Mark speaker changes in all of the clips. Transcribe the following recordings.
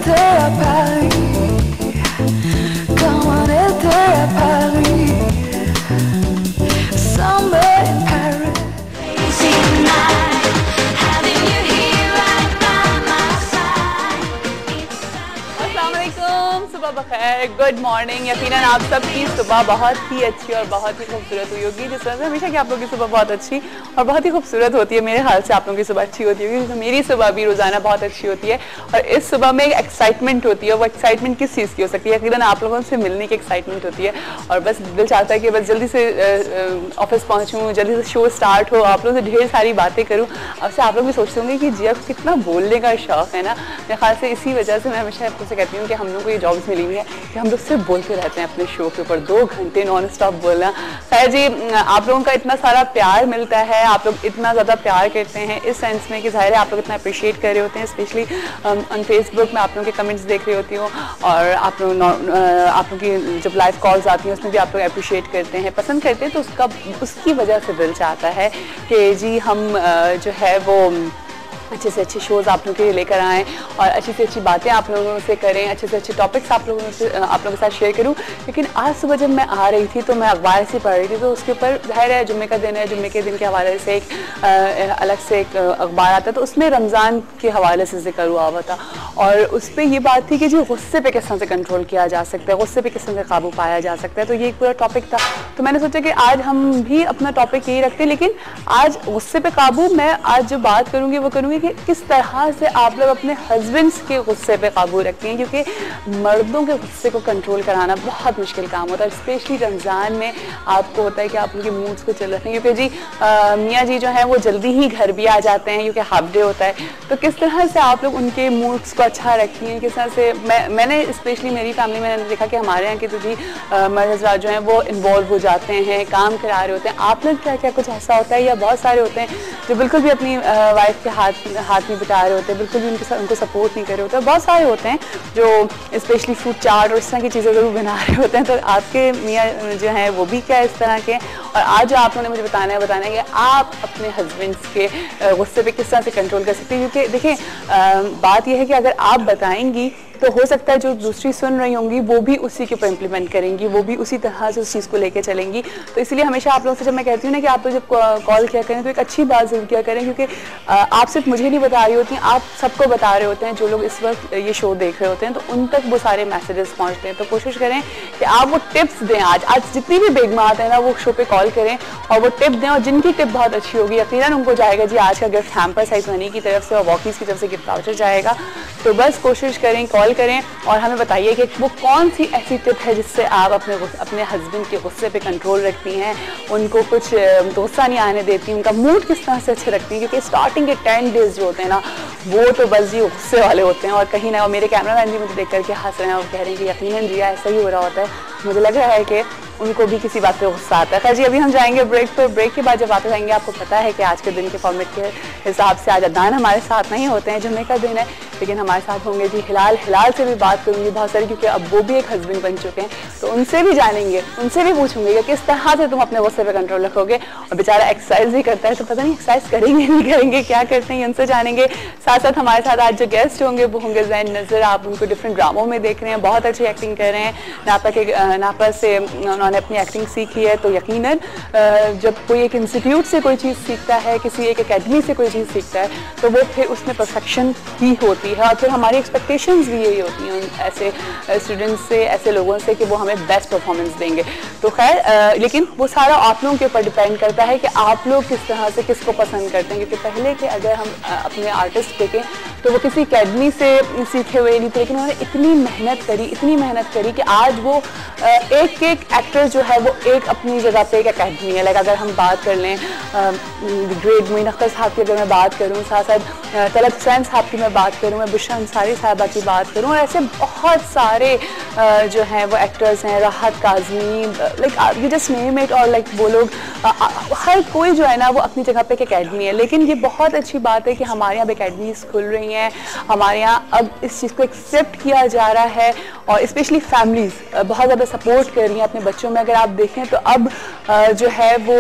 Speaker 1: été à Paris. Comme on était à Paris. Summer in Paris. Crazy night, having you here right by my side.
Speaker 2: अस्सलाम वालेकुम, सुबह बखैर, good morning. यकीनन आप सबकी सुबह बहुत ही अच्छी और बहुत ही खूबसूरत हुई होगी। जिस तरह से हमेशा कि आप लोगों की सुबह बहुत अच्छी और बहुत ही खूबसूरत होती है, मेरे ख्याल से आप लोगों की सुबह अच्छी होती होगी। तो मेरी सुबह भी रोज़ाना बहुत अच्छी होती है और इस सुबह में एक एक्साइटमेंट होती है। वो एक्साइटमेंट किस चीज़ की हो सकती है? यकीनन आप लोगों से मिलने की एक्साइटमेंट होती है और बस दिल चाहता है कि बस जल्दी से ऑफिस पहुँचूँ, जल्दी से शो स्टार्ट हो, आप लोगों से ढेर सारी बातें करूँ। अब से आप लोग भी सोचते होंगे कि जिया को कितना बोलने का शौक़ है ना। मेरे ख्याल से इसी वजह से मैं हमेशा आपको से कहती हूँ कि हम लोग को ये जॉब्स मिली हुई है कि हम लोग सिर्फ बोलते रहते हैं अपने शो के ऊपर, 2 घंटे नॉन स्टॉप बोलना। खैर जी, आप लोगों का इतना सारा प्यार मिलता है, आप लोग इतना ज़्यादा प्यार करते हैं इस सेंस में कि ज़ाहिर है आप लोग इतना अप्रिशिएट कर रहे होते हैं। स्पेशली ऑन फेसबुक में आप लोगों के कमेंट्स देख रही होती हूँ और आप लोगों की जब लाइव कॉल्स आती हैं उसमें भी आप लोग अप्रिशिएट करते हैं, पसंद करते हैं। तो उसकी वजह से दिल चाहता है कि जी हम जो है वो अच्छे से अच्छे शोज़ आप लोगों के लिए लेकर आएँ और अच्छी से अच्छी बातें आप लोगों से करें, अच्छे से अच्छे टॉपिक्स आप लोगों के साथ शेयर करूं। लेकिन आज सुबह जब मैं आ रही थी तो मैं अखबार से पढ़ रही थी, तो उसके ऊपर ज़ाहिर है जुम्मे का दिन है, जुम्मे के दिन के हवाले से एक अलग से एक अखबार आता है, तो उसमें रमज़ान के हवाले से जिक्र हुआ था और उस पर ये बात थी कि जो गुस्से पे किस तरह से कंट्रोल किया जा सकता है, गुस्से पे किस तरह से काबू पाया जा सकता है। तो ये एक पूरा टॉपिक था। तो मैंने सोचा कि आज हम भी अपना टॉपिक यही रखते हैं, लेकिन आज गुस्से पे काबू मैं आज जो बात करूँगी वो करूँगी कि किस तरह से आप लोग अपने हस्बैंड्स के गुस्से पे काबू रखते हैं, क्योंकि मर्दों के गुस्से को कंट्रोल कराना बहुत मुश्किल काम होता है। स्पेशली रमज़ान में आपको होता है कि आप उनके मूड्स को चल रहे हैं, क्योंकि जी मियाँ जी जो हैं वो जल्दी ही घर भी आ जाते हैं क्योंकि हाफ डे होता है। तो किस तरह से आप लोग उनके मूड्स को अच्छा रखती हैं, किस तरह से मैंने स्पेशली मेरी फैमिली में मैंने देखा कि हमारे यहाँ के तो जी मर्द हज़रात जो हैं वो इन्वॉल्व हो जाते हैं, काम करा रहे होते हैं। आप लोग क्या क्या कुछ ऐसा होता है या बहुत सारे होते हैं जो बिल्कुल भी अपनी वाइफ के हाथ नहीं बिता रहे होते, बिल्कुल भी उनको सपोर्ट नहीं कर रहे होते। बहुत सारे होते हैं जो स्पेशली फ्रूट चाट और इस तरह की चीज़ें ज़रूर बना रहे होते हैं। तो आपके मियाँ जो हैं वो भी क्या इस तरह के? और आज जो आप लोगों ने मुझे बताना है कि आप अपने हस्बैंड्स के गुस्से पे किस तरह से कंट्रोल कर सकते हैं। क्योंकि देखिए बात यह है कि अगर आप बताएंगी तो हो सकता है जो दूसरी सुन रही होंगी वो भी उसी के ऊपर इम्प्लीमेंट करेंगी, वो भी उसी तरह से उस चीज़ को लेकर चलेंगी। तो इसलिए हमेशा आप लोगों से जब मैं कहती हूँ ना कि आप लोग जब कॉल किया करें तो एक अच्छी बात ज़रूर किया करें, क्योंकि आप सिर्फ मुझे नहीं बता रही होती, आप सबको बता रहे होते हैं जो लोग इस वक्त ये शो देख रहे होते हैं, तो उन तक वो सारे मैसेजेस पहुँचते हैं। तो कोशिश करें कि आप वो टिप्स दें। आज जितनी भी बेगमात है ना वो शो पे कॉल करें और वो टिप दें, और जिनकी टिप बहुत अच्छी होगी यकीनन उनको जाएगा जी आज का गिफ्ट हैम्पर साइज मनी की तरफ से और वॉकीज़ की तरफ से गिफ्ट वाउचर जाएगा। तो बस कोशिश करें, कॉल करें और हमें बताइए कि वो कौन सी ऐसी टिप है जिससे आप अपने हस्बैंड के गुस्से पे कंट्रोल रखती हैं, उनको कुछ गुस्सा नहीं आने देती, उनका मूड किस तरह से अच्छे रखती हैं। क्योंकि स्टार्टिंग के 10 डेज जो होते हैं ना वो तो बस जी गुस्से वाले होते हैं। और कहीं ना मेरे कैमरामैन भी मुझे देख करके हंस रहे हैं और कह रहे हैं कि यकीनन जी ऐसा ही हो रहा होता है। मुझे लग रहा है कि उनको भी किसी बात पे गुस्सा आता है। खैर जी, अभी हम जाएंगे ब्रेक पर। ब्रेक के बाद जब वापस आएंगे आपको पता है कि आज के दिन के फॉर्मेट के हिसाब से आज अदनान हमारे साथ नहीं होते हैं, जुम्मे का दिन है, लेकिन हमारे साथ होंगे जी हिलाल से भी बात करूँगी बहुत सारी, क्योंकि अब वो भी एक हस्बैंड बन चुके हैं। तो उनसे भी जानेंगे, उनसे भी पूछूंगी कि किस तरह से तुम अपने गुस्से पे कंट्रोल रखोगे। और बेचारा एक्सरसाइज भी करता है, तो पता नहीं एक्सरसाइज करेंगे नहीं करेंगे, क्या करते हैं, उनसे जानेंगे। साथ साथ हमारे साथ आज जो गेस्ट होंगे वो होंगे ज़ैन नज़र। आप उनको डिफरेंट ड्रामों में देख रहे हैं, बहुत अच्छी एक्टिंग कर रहे हैं। नापा से उन्होंने अपनी एक्टिंग सीखी है। तो यकीनन जब कोई एक इंस्टीट्यूट से कोई चीज़ सीखता है, किसी एक एकेडमी से कोई चीज़ सीखता है, तो वो फिर उसमें परफेक्शन ही होती है। और फिर हमारी एक्सपेक्टेशंस भी यही होती हैं ऐसे स्टूडेंट्स से, ऐसे लोगों से कि वो हमें बेस्ट परफॉर्मेंस देंगे। तो खैर लेकिन वो सारा आप लोगों के ऊपर डिपेंड करता है कि आप लोग किस तरह से किसको पसंद करते हैं। क्योंकि पहले के अगर हम अपने आर्टिस्ट देखें तो वो किसी एकेडमी से सीखे हुए नहीं थे, लेकिन उन्होंने इतनी मेहनत करी कि आज वो एक एक्टर जो है वो एक अपनी जगह पे एक एकेडमी है। लाइक अगर हम बात कर लें ग्रेट मोइन अख्तर साहब की, अगर मैं बात करूँ, साथ साथ तलत हुसैन साहब की मैं बात करूँ, मैं बुशरा अंसारी साहबा की बात करूँ, और ऐसे बहुत सारे जो हैं वो एक्टर्स हैं, राहत Kazmi, like you just name it. और लाइक वो लोग हर कोई जो है ना वो अपनी जगह पे एक एकेडमी है। लेकिन ये बहुत अच्छी बात है कि हमारे यहाँ एकेडमीज खुल रही रही हैं। हमारे यहाँ अब इस चीज़ को एक्सेप्ट किया जा रहा है और स्पेशली फैमिलीज़ बहुत ज़्यादा सपोर्ट कर रही हैं अपने बच्चों में। अगर आप देखें तो अब जो है वो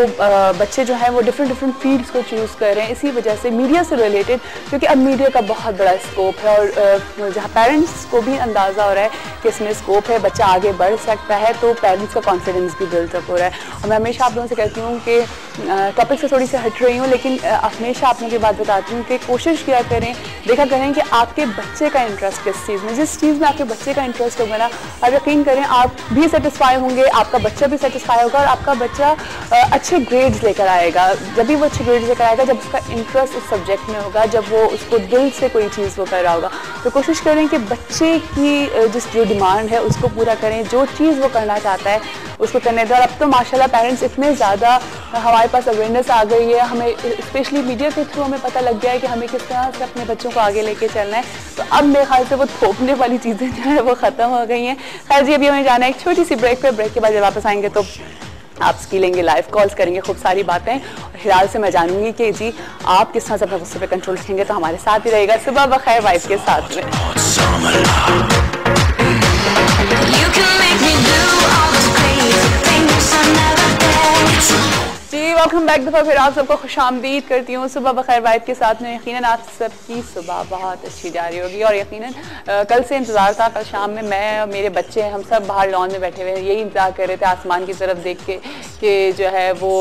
Speaker 2: बच्चे जो हैं वो डिफरेंट फील्ड्स को चूज़ कर रहे हैं इसी वजह से, मीडिया से रिलेटेड, क्योंकि अब मीडिया का बहुत बड़ा स्कोप है और जहाँ पेरेंट्स को भी अंदाज़ा हो रहा है कि इसमें स्कोप है, बच्चा आगे बढ़ सकता है, तो पेरेंट्स का कॉन्फिडेंस भी बिल्डअप हो रहा है। और मैं हमेशा आप लोगों से कहती हूँ कि टॉपिक से थोड़ी सी हट रही हूँ, लेकिन हमेशा आप लोगों की बात बताती हूँ कि कोशिश किया करें, देखा करें कि आपके बच्चे का इंटरेस्ट किस चीज़ में, जिस चीज़ में आपके बच्चे का इंटरेस्ट होगा ना, आप यकीन करें आप भी सेटिस्फाई होंगे, आपका बच्चा भी सेटिस्फाई होगा और आपका बच्चा अच्छे ग्रेड्स लेकर आएगा। जब भी वो अच्छे ग्रेड्स लेकर आएगा जब उसका इंटरेस्ट उस सब्जेक्ट में होगा, जब वो उसको दिल से कोई चीज़ वो कर रहा होगा। तो कोशिश करें कि बच्चे की जो डिमांड है उसको पूरा करें, जो चीज़ वो करना चाहता है उसको करने दें। और अब तो माशाल्लाह पेरेंट्स इतने ज़्यादा हमारे पास अवेयरनेस आ गई है, हमें स्पेशली मीडिया के थ्रू हमें पता लग गया है कि हमें किस तरह से अपने बच्चों को आगे लेके चलना है। तो अब मेरे ख्याल से वो थोपने वाली चीज़ें जो है वो ख़त्म हो गई हैं। खैर जी, अभी हमें जाना है एक छोटी सी ब्रेक पे। ब्रेक के बाद जब वापस आएंगे तो आपकी लेंगे, लाइव कॉल्स करेंगे, खूब सारी बातें। और हिलाल से मैं जानूंगी कि जी आप किस तरह से अपने गुस्से पे कंट्रोल रखेंगे, तो हमारे साथ ही रहेगा सुबह बखैर वाइफ के साथ में।
Speaker 1: You can make me do all those crazy things I never did.
Speaker 2: जी वेलकम बैक। दफ़ा फिर आप सबको खुशामदीद करती हूँ सुबह बखैर वाइफ के साथ में। यकीनन आप सबकी सुबह बहुत अच्छी जा रही होगी और यकीनन कल से इंतज़ार था, कल शाम में मैं और मेरे बच्चे हम सब बाहर लॉन में बैठे हुए हैं, यही इंतज़ार कर रहे थे आसमान की तरफ देख के कि जो है वो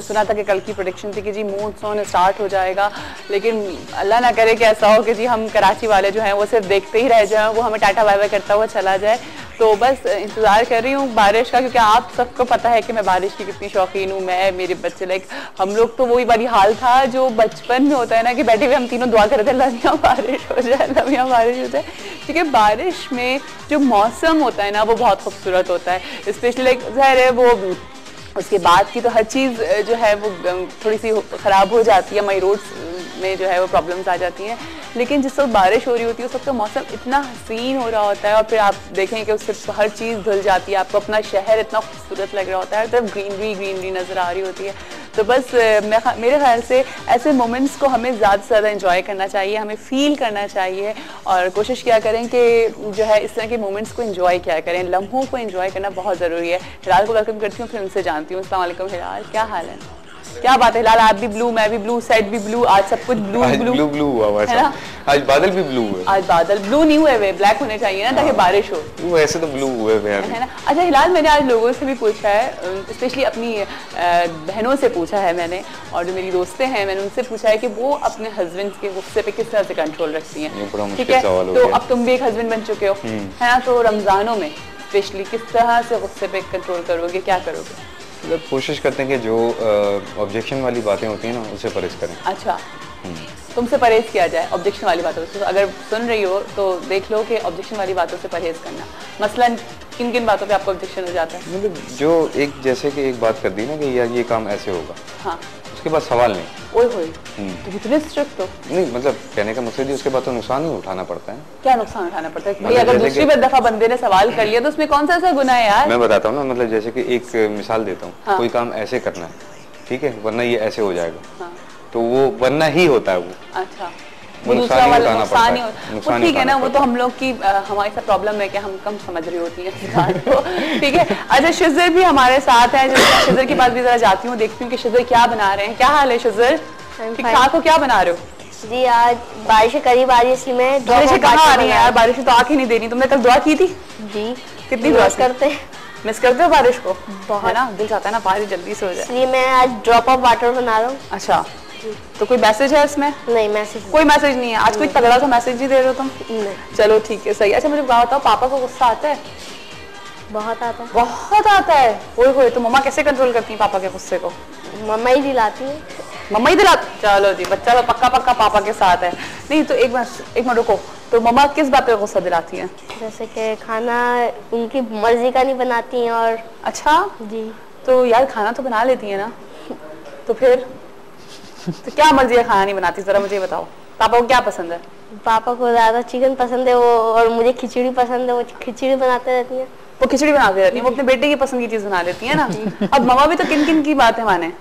Speaker 2: सुना था कि कल की प्रेडिक्शन थी कि जी मानसून स्टार्ट हो जाएगा, लेकिन अल्लाह ना करे कि ऐसा हो कि जी हम कराची वाले जो हैं वो सिर्फ देखते ही रह जाएं, वो हमें टाटा बाय बाय करता हुआ चला जाए। तो बस इंतज़ार कर रही हूँ बारिश का, क्योंकि आप सबको पता है कि मैं बारिश की कितनी शौकीन हूँ, मैं मेरे बच्चे लाइक हम लोग। तो वही वाली हाल था जो बचपन में होता है ना कि बैठे हुए हम तीनों दुआ कर रहे थे अल्लाह यहाँ बारिश हो जाए, अल्लाह यहाँ बारिश हो जाए, क्योंकि बारिश में जो मौसम होता है ना वो बहुत खूबसूरत होता है। स्पेशली लाइक ज़ाहिर है वो उसके बाद की तो हर चीज़ जो है वो थोड़ी सी ख़राब हो जाती है, मई रोड्स में जो है वो प्रॉब्लम्स आ जाती हैं, लेकिन जिस वक्त बारिश हो रही होती है उस वक्त तो मौसम इतना हसीन हो रहा होता है और फिर आप देखें कि उससे हर चीज़ धुल जाती है, आपको अपना शहर इतना खूबसूरत लग रहा होता है, हर तरफ ग्रीनरी नज़र आ रही होती है। तो बस मेरे ख्याल से ऐसे मोमेंट्स को हमें ज़्यादा से ज़्यादा इंजॉय करना चाहिए, हमें फ़ील करना चाहिए और कोशिश किया करें कि जो है इस तरह के मोमेंट्स को इंजॉय किया करें, लम्हों को इंजॉय करना बहुत ज़रूरी है। हिलाल को वेलकम करती हूँ, फिर उनसे जानती हूँ। अस्सलाम वालेकुम हिलाल, क्या हाल है? क्या बात है हिलाल, आप भी ब्लू, मैं भी ब्लू, सेट भी ब्लू, आज सब कुछ ब्लू
Speaker 3: ब्लू हुआ है ना? आज बादल भी ब्लू है।
Speaker 2: आज बादल ब्लू नहीं हुए हुए, ब्लैक होने चाहिए ना ताकि बारिश हो।
Speaker 3: वैसे तो ब्लू हुए हुए
Speaker 2: है ना? अच्छा हिलाल, मैंने आज लोगों से भी पूछा है, स्पेशली अपनी बहनों से पूछा है मैंने, और जो मेरी दोस्तें हैं मैंने उनसे पूछा है कि वो अपने हस्बैंड के गुस्से पे किस तरह से कंट्रोल रखती हैं। ठीक है, तो अब तुम भी एक हस्बैंड बन चुके हो, है ना? तो रमजानों में स्पेशली किस तरह से गुस्से पे कंट्रोल करोगे, क्या करोगे?
Speaker 3: मतलब कोशिश करते हैं कि जो ऑब्जेक्शन वाली बातें होती हैं ना उससे परहेज करें।
Speaker 2: अच्छा, तुमसे परहेज किया जाए ऑब्जेक्शन वाली बातों से। अगर सुन रही हो तो देख लो कि ऑब्जेक्शन वाली बातों से परहेज करना, मसलन किन किन बातों पे आपको ऑब्जेक्शन हो जाता है?
Speaker 3: मतलब जो एक जैसे कि एक बात कर दी ना कि यार ये काम ऐसे होगा,
Speaker 2: हाँ,
Speaker 3: उसके बाद सवाल नहीं।
Speaker 2: ओए होए, तो कितने स्ट्रिक्ट हो।
Speaker 3: नहीं मतलब कहने का मकसद उसके बाद तो नुकसान ही उठाना पड़ता है।
Speaker 2: क्या नुकसान उठाना पड़ता है भाई? अगर दूसरी दफा बंदे ने सवाल कर लिया तो उसमें कौन सा ऐसा गुनाह है यार?
Speaker 3: मैं बताता हूँ ना, मतलब जैसे कि एक मिसाल देता हूँ,
Speaker 2: हाँ।
Speaker 3: कोई काम ऐसे करना है, ठीक है, वरना ये ऐसे हो जाएगा,
Speaker 2: हाँ।
Speaker 3: तो वो वरना ही होता है वो।
Speaker 2: अच्छा, वो दूसरा वाला नुकसान ही होता है, ठीक है ना? वो तो हम लोग की हमारे साथ प्रॉब्लम है कि हम कम समझ रही होती है इस बात को, ठीक है। अच्छा, शिजर भी हमारे साथ है, शिजर के पास भी जरा जाती हूँ, देखती हूँ कि शिजर क्या बना रहे हैं। क्या हाल है शिजर? ठीक ठाक हो? क्या बना रहे हो?
Speaker 4: जी आज बारिश करीब आ रही है, इसलिए मैं
Speaker 2: बारिश कहाँ आ रही है यार? बारिश तो आके नहीं दे रही। तुमने कल दुआ की थी?
Speaker 4: जी।
Speaker 2: कितनी दुआ
Speaker 4: करते हैं?
Speaker 2: मिस करते हो बारिश को?
Speaker 4: बहुत।
Speaker 2: है ना, दिल चाहता है ना बारिश जल्दी से हो जाए,
Speaker 4: इसलिए मैं आज ड्रॉप ऑफ वाटर बना रहा हूँ।
Speaker 2: अच्छा, तो कोई मैसेज है इसमें?
Speaker 4: नहीं, मैसेज
Speaker 2: कोई मैसेज नहीं है आज। कोई तगड़ा सा मैसेज ही दे रहे हो तुम?
Speaker 4: नहीं।
Speaker 2: चलो ठीक है, सही। अच्छा मुझे बताओ, पापा को गुस्सा आता है?
Speaker 4: बहुत आता है।
Speaker 2: बहुत आता है? ओए होए, तो मम्मा कैसे कंट्रोल करती है पापा के गुस्से को?
Speaker 4: मम्मा ही दिलाती है।
Speaker 2: मम्मा ही दिलाती? चलो जी, बच्चा तो पक्का पापा के साथ है। नहीं तो एक मिनट रुको, तो मम्मा किस बात पे गुस्सा दिलाती है?
Speaker 4: जैसे कि खाना उनकी मर्जी का नहीं बनाती हैं। और
Speaker 2: अच्छा
Speaker 4: जी,
Speaker 2: तो यार खाना तो बना लेती है ना, तो फिर तो क्या मर्जी है खाना नहीं बनाती? जरा मुझे बताओ, पापा को क्या पसंद है?
Speaker 4: पापा को ज्यादा चिकन पसंद है वो, और मुझे खिचड़ी पसंद है, वो खिचड़ी बनाते रहती है।
Speaker 2: वो खिचड़ी बनाती रहती है, वो अपने बेटे की पसंद की चीज बना लेती है ना। अब मम्मा भी तो किन किन की बातें माने?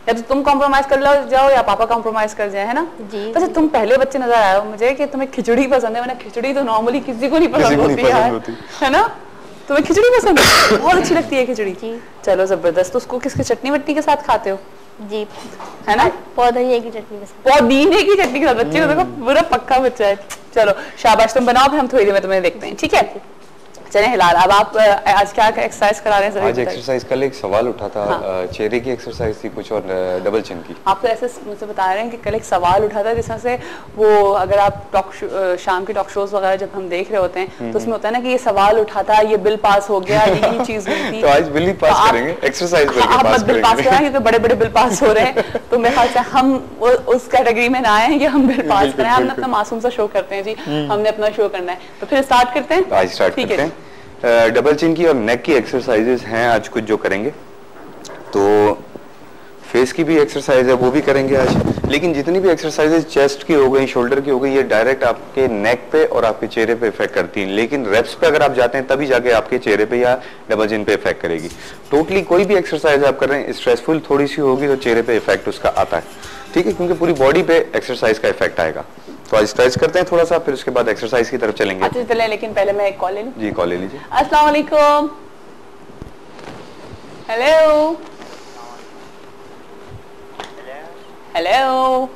Speaker 2: या तो तुम कॉम्प्रोमाइज कर लो जाओ या पापा कॉम्प्रोमाइज कर जाए, है ना?
Speaker 4: जी।
Speaker 2: अच्छा, तुम पहले बच्चे नजर आए हो मुझे कि तुम्हें खिचड़ी पसंद है, वरना खिचड़ी तो नॉर्मली किसी को नहीं पसंद होती यार, है ना? तुम्हें खिचड़ी पसंद है? बहुत अच्छी लगती है खिचड़ी।
Speaker 4: जी।
Speaker 2: चलो जबरदस्त। तो उसको किसके चटनी वटनी के साथ खाते हो,
Speaker 4: जी,
Speaker 2: है ना?
Speaker 4: पौधनिया की चटनी के साथ।
Speaker 2: पुदीने की चटनी के साथ। बच्चे को देखो पूरा पक्का बच्चा है। चलो शाबाश, तुम बनाओ, फिर हम थोड़ी देर में तुम्हें देखते हैं, ठीक है? चलें हिलाल, अब आप आज क्या एक्सरसाइज करा रहे हैं?
Speaker 3: आज एक्सरसाइज, कल एक सवाल उठा था, चेहरे की एक्सरसाइज थी कुछ और डबल चिन की।
Speaker 2: आप तो ऐसे मुझसे बता रहे हैं कि कल एक सवाल उठा था, जिस तरह से वो अगर आप शाम के टॉक शोज वगैरह जब हम देख रहे होते हैं तो उसमें होता है ना कि ये सवाल उठा था, ये बिल पास हो गया, ये चीज हुई थी।
Speaker 3: तो आज बिल ही पास करेंगे, एक्सरसाइज बिल
Speaker 2: आप
Speaker 3: पास
Speaker 2: बिल पास करेंगे क्योंकि बड़े बड़े बिल पास हो रहे हैं। तो मेरे ख्याल से हम उस कैटेगरी में ना आए कि हम बिल पास करें। हम अपना मासूम सा शो करते हैं जी, हमने अपना शो करना है। तो फिर स्टार्ट करते हैं।
Speaker 3: आज स्टार्ट करते हैं। डबल चिन की और नेक की एक्सरसाइजेस हैं आज कुछ जो करेंगे। तो फेस की भी एक्सरसाइज है, वो भी करेंगे आज। लेकिन जितनी भी एक्सरसाइजेस चेस्ट की हो गई, शोल्डर की हो गई, ये डायरेक्ट आपके नेक पे और आपके चेहरे पे इफेक्ट करती हैं। लेकिन रेप्स पे अगर आप जाते हैं तभी जाके आपके चेहरे पे या डबल चिन पे इफेक्ट करेगी। टोटली कोई भी एक्सरसाइज आप कर रहे हैं, स्ट्रेसफुल थोड़ी सी होगी तो चेहरे पे इफेक्ट उसका आता है, ठीक है? क्योंकि पूरी बॉडी पे एक्सरसाइज का इफेक्ट आएगा। तो आज स्ट्रेच करते हैं थोड़ा सा, फिर उसके बाद एक्सरसाइज की तरफ चलेंगे।
Speaker 2: अच्छा चलें, लेकिन पहले मैं एक कॉल ले लूं।
Speaker 3: जी, कॉल ले लीजिए।
Speaker 2: अस्सलाम वालेकुम। Hello hello.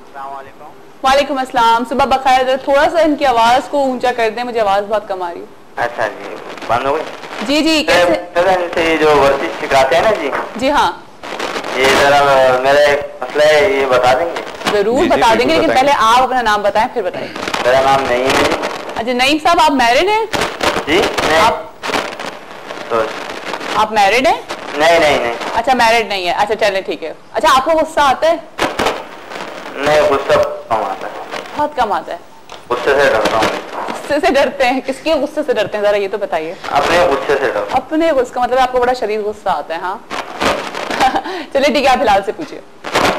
Speaker 2: वालेकुम अस्सलाम, सुबह बखैर। जरा थोड़ा सा इनकी आवाज को ऊंचा कर दें, मुझे आवाज बहुत कम आ रही है।
Speaker 5: अच्छा जी, बंद हो गई?
Speaker 2: जी जी, कैसे?
Speaker 5: इनसे जो वर्जिश सिखाते हैं ना जी,
Speaker 2: जी हाँ,
Speaker 5: ये जरा मेरा एक मसला है, ये बता देंगे?
Speaker 2: जरूर
Speaker 3: जी,
Speaker 2: बता
Speaker 3: बिल्कुल
Speaker 2: देंगे, लेकिन
Speaker 3: बताएंगे।
Speaker 2: पहले आप अपना नाम बताएं फिर बताइए।
Speaker 5: मेरा नाम नहीं है जी।
Speaker 2: अच्छा नईम साहब, आप मैरिड हैं?
Speaker 5: जी नहीं। तो
Speaker 2: आप मैरिड हैं?
Speaker 5: नहीं नहीं नहीं
Speaker 2: अच्छा मैरिड नहीं है। अच्छा चलें ठीक है। अच्छा आपको गुस्सा आता है?
Speaker 5: नहीं, गुस्सा कम आता है,
Speaker 2: बहुत कम आता है।
Speaker 5: गुस्से से डरता हूँ।
Speaker 2: गुस्से से डरते हैं? किसके गुस्से से डरते हैं, जरा ये तो बताइए।
Speaker 5: अपने गुस्से से डरता हूँ।
Speaker 2: अपने गुस्से का मतलब आपको बड़ा शदीद गुस्सा आता है? हाँ। चलिए ठीक है, आप फिलहाल से पूछिए।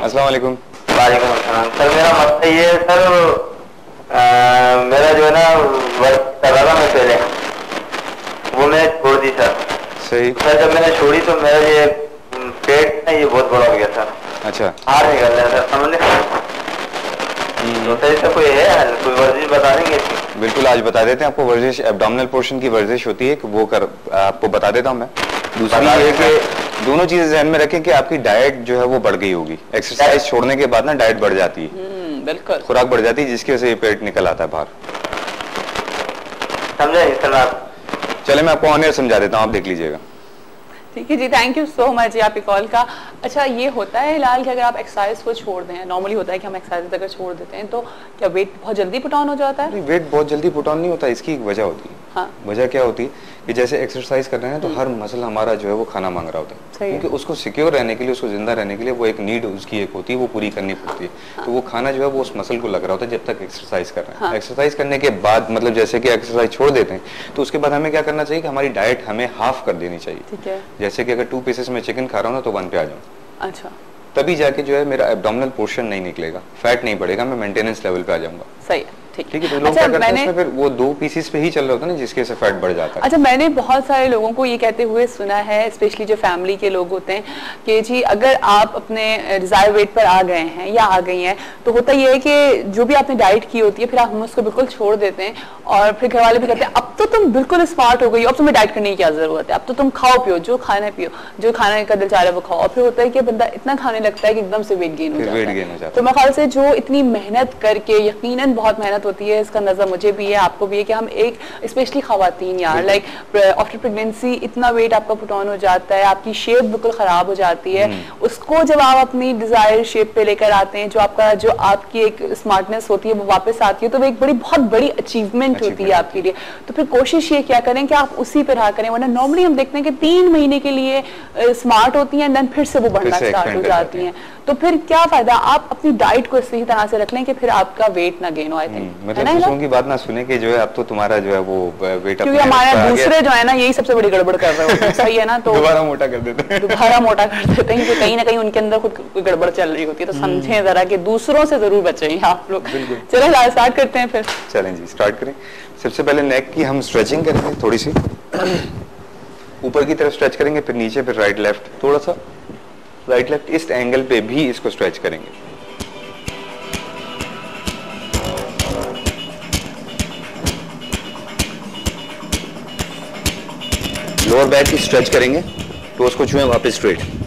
Speaker 3: अस्सलाम वालेकुम।
Speaker 5: वालेकुम अस्सलाम। सर मेरा मसला ये है सर, मेरा जो है ना वर्क कर रहा था मैं पहले, वो मैंने छोड़ दी सर।
Speaker 3: सही।
Speaker 5: सर जब मैंने छोड़ी तो मेरा ये पेट है ये बहुत बड़ा हो गया सर,
Speaker 3: अच्छा,
Speaker 5: हार निकल रहा है सर, समझ लें। तो सर इसका कोई है, कोई वर्जिश बता देंगे इसकी?
Speaker 3: बिल्कुल आज बता देते हैं आपको। वर्जिश एब्डोमिनल पोर्शन की वर्जिश होती है, वो कर आपको बता देता हूँ मैं। दूसरी ये कि दोनों चीजें ध्यान में रखें कि आपकी डाइट जो है वो बढ़ गई होगी। एक्सरसाइज छोड़ने के बाद ना डाइट बढ़ जाती है,
Speaker 2: बिल्कुल
Speaker 3: खुराक बढ़ जाती है, जिसकी वजह से ये पेट निकल आता है बाहर।
Speaker 5: समझे सर आप?
Speaker 3: चले मैं आपको ऑनर समझा देता हूँ, आप देख लीजिएगा।
Speaker 2: ठीक है जी, थैंक यू सो मच जी आपकी कॉल का। अच्छा ये होता है हिलाल कि अगर आप एक्सरसाइज को छोड़ दें, नॉर्मली होता है कि हम एक्सरसाइज अगर छोड़ देते हैं तो क्या वेट बहुत जल्दी पुट ऑन हो जाता है?
Speaker 3: वेट बहुत जल्दी पुट ऑन नहीं होता, इसकी एक वजह होती है।
Speaker 2: हाँ।
Speaker 3: वजह क्या होती है कि जैसे एक्सरसाइज कर रहे हैं तो हर मसल हमारा जो है वो खाना मांग रहा होता है,
Speaker 2: सही है।
Speaker 3: क्योंकि उसको सिक्योर रहने के लिए, उसको जिंदा रहने के लिए वो एक नीड उसकी एक होती है, वो पूरी करनी पड़ती है। तो वो खाना जो है वो उस मसल को लग रहा होता है जब तक एक्सरसाइज कर रहे हैं। एक्सरसाइज करने के बाद मतलब जैसे कि एक्सरसाइज छोड़ देते हैं तो उसके बाद हमें क्या करना चाहिए कि हमारी डाइट हमें हाफ कर देनी चाहिए।
Speaker 2: ठीक है।
Speaker 3: जैसे कि अगर 2 पीसेस में चिकन खा रहा हूँ ना तो 1 पे आ जाऊँ,
Speaker 2: अच्छा
Speaker 3: तभी जाके जो है मेरा एब्डोमिनल पोर्शन नहीं निकलेगा, फैट नहीं बढ़ेगा, मैं मेंटेनेंस लेवल पे आ जाऊंगा।
Speaker 2: सही है, ठीक
Speaker 3: ठीक है। तो लोग क्या करते हैं फिर वो 2 पीसेस पे ही चल रहा होता है ना, जिसके से फैट बढ़ जाता है।
Speaker 2: अच्छा मैंने बहुत सारे लोगों को ये कहते हुए सुना है, स्पेशली जो फैमिली के लोग होते हैं, कि जी अगर आप अपने डिजायर वेट पर आ गए हैं या आ गई हैं तो होता ये है कि जो भी आपने डाइट की होती है फिर आप हम उसको बिल्कुल छोड़ देते हैं और फिर घर वाले भी कहते हैं अब तो तुम बिल्कुल स्मार्ट हो गई, अब तुम्हें डाइट करने की क्या जरूरत है, अब तो तुम खाओ पियो, जो खाना पियो, जो खाने का दिल चाह रहा है वो खाओ। और फिर होता है कि बंदा इतना खाने लगता है कि एकदम से वेट गेन हो जाता है। तो मेरे ख्याल से जो इतनी मेहनत करके, यकीनन बहुत मेहनत होती है, इसका नजर मुझे भी है आपको भी है कि हम एक स्पेशली खवातीन यार लाइक आफ्टर प्रेगनेंसी इतना वेट आपका पुट ऑन हो जाता है, आपकी शेप बिल्कुल खराब हो जाती है। उसको जब आप अपनी डिजायर शेप पे लेकर आते हैं, जो आपकी एक स्मार्टनेस होती है वो वापस आती है, तो वो एक बहुत बड़ी अचीवमेंट होती है आपके लिए। तो फिर कोशिश ये क्या करें कि आप उसी पे रहा करें, वरना नॉर्मली हम देखते हैं कि 3 महीने के लिए स्मार्ट होती हैं, देन फिर से वो बढ़ना स्टार्ट हो जाती हैं। तो फिर क्या फायदा, आप अपनी डाइट को इसी तरह से रख लें कि फिर आपका वेट ना गेन हो। आई थिंक
Speaker 3: मतलब दूसरों की बात ना सुने कि जो है अब तो तुम्हारा जो है वो वेट,
Speaker 2: क्योंकि हमारे दूसरे जो है ना यही सबसे बड़ी गड़बड़ कर रहे होते हैं, सही है ना, तो
Speaker 3: दोबारा मोटा कर देते हैं,
Speaker 2: दोबारा मोटा कर देते हैं, तो कहीं ना कहीं उनके अंदर खुद कोई गड़बड़ चल रही होती है। तो समझें जरा कि दूसरों से जरूर बचें आप लोग। चलो स्टार्ट करते हैं फिर।
Speaker 3: चलें जी स्टार्ट करें। सबसे पहले नेक की हम स्ट्रेचिंग करेंगे, थोड़ी सी ऊपर की तरफ स्ट्रेच करेंगे, फिर नीचे, फिर राइट लेफ्ट, थोड़ा सा राइट लेफ्ट इस एंगल पे भी इसको स्ट्रेच करेंगे। लोअर बैक की स्ट्रेच करेंगे, टोस को छुएं वापस स्ट्रेट।